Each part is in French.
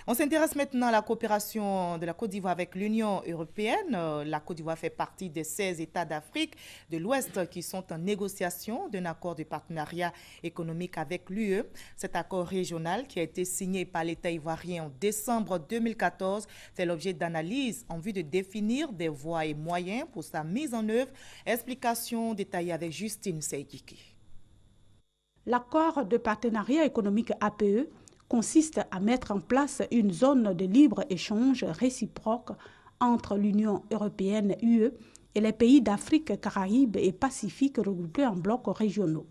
On s'intéresse maintenant à la coopération de la Côte d'Ivoire avec l'Union européenne. La Côte d'Ivoire fait partie des 16 États d'Afrique de l'Ouest qui sont en négociation d'un accord de partenariat économique avec l'UE. Cet accord régional qui a été signé par l'État ivoirien en décembre 2014 fait l'objet d'analyses en vue de définir des voies et moyens pour sa mise en œuvre. Explication détaillée avec Justine Seydiki. L'accord de partenariat économique APE consiste à mettre en place une zone de libre-échange réciproque entre l'Union européenne UE et les pays d'Afrique, Caraïbes et Pacifique regroupés en blocs régionaux,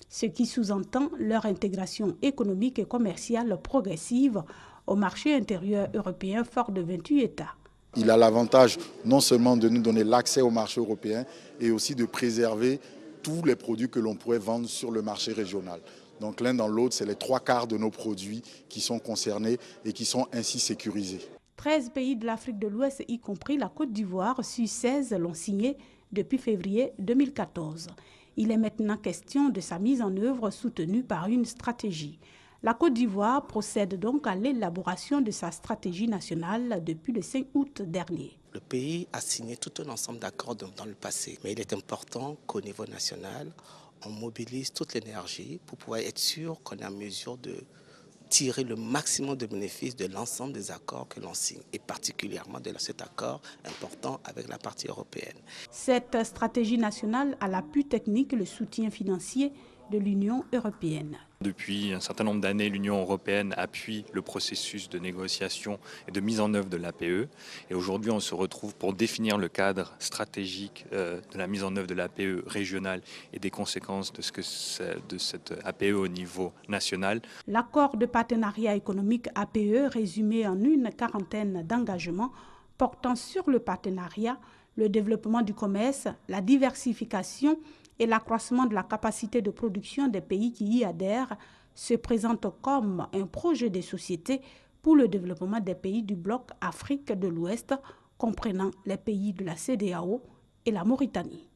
ce qui sous-entend leur intégration économique et commerciale progressive au marché intérieur européen fort de 28 États. Il a l'avantage non seulement de nous donner l'accès au marché européen et aussi de préserver tous les produits que l'on pourrait vendre sur le marché régional. Donc l'un dans l'autre, c'est les 3/4 de nos produits qui sont concernés et qui sont ainsi sécurisés. 13 pays de l'Afrique de l'Ouest, y compris la Côte d'Ivoire, sur 16 l'ont signé depuis février 2014. Il est maintenant question de sa mise en œuvre soutenue par une stratégie. La Côte d'Ivoire procède donc à l'élaboration de sa stratégie nationale depuis le 5 août dernier. Le pays a signé tout un ensemble d'accords dans le passé, mais il est important qu'au niveau national, on mobilise toute l'énergie pour pouvoir être sûr qu'on est en mesure de tirer le maximum de bénéfices de l'ensemble des accords que l'on signe, et particulièrement de cet accord important avec la partie européenne. Cette stratégie nationale a l'appui technique et le soutien financier de l'Union européenne. Depuis un certain nombre d'années, l'Union européenne appuie le processus de négociation et de mise en œuvre de l'APE. Et aujourd'hui, on se retrouve pour définir le cadre stratégique de la mise en œuvre de l'APE régionale et des conséquences de cette APE au niveau national. L'accord de partenariat économique APE, résumé en une quarantaine d'engagements portant sur le partenariat, le développement du commerce, la diversification et l'accroissement de la capacité de production des pays qui y adhèrent, se présente comme un projet de société pour le développement des pays du bloc Afrique de l'Ouest, comprenant les pays de la CEDEAO et la Mauritanie.